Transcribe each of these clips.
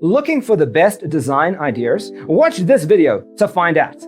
Looking for the best design ideas? Watch this video to find out.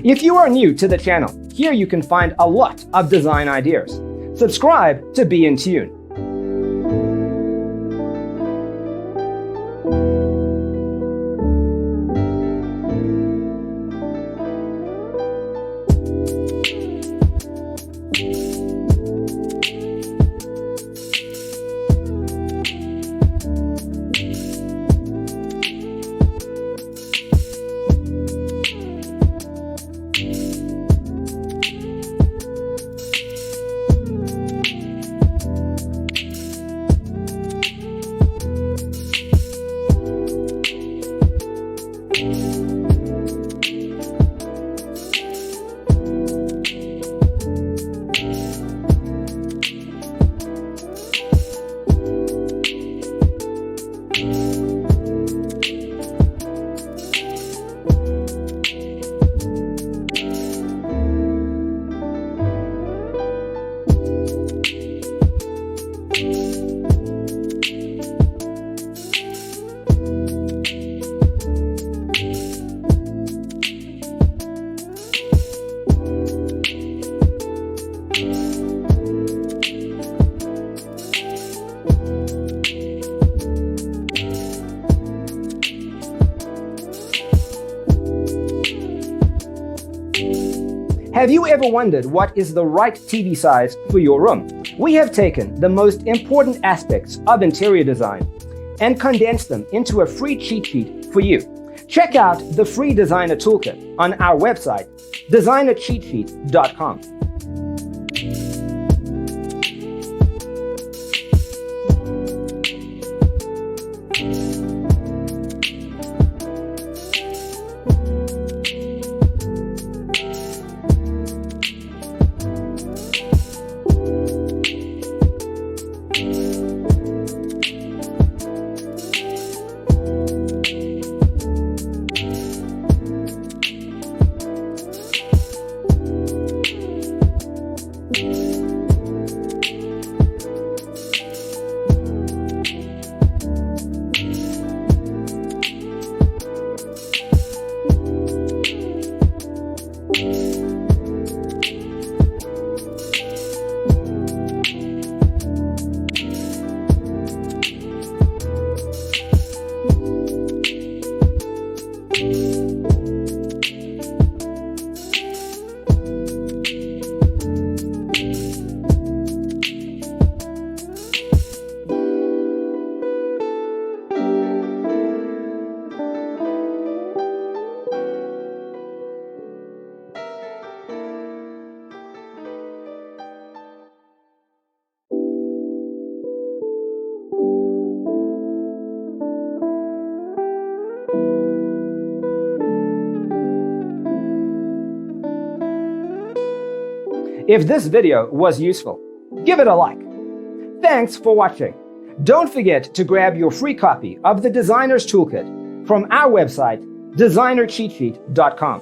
If you are new to the channel, here you can find a lot of design ideas. Subscribe to be in tune. Have you ever wondered what is the right TV size for your room? We have taken the most important aspects of interior design and condensed them into a free cheat sheet for you. Check out the free designer toolkit on our website, designercheatsheet.com. If this video was useful, give it a like. Thanks for watching. Don't forget to grab your free copy of the Designer's Toolkit from our website, designercheatsheet.com.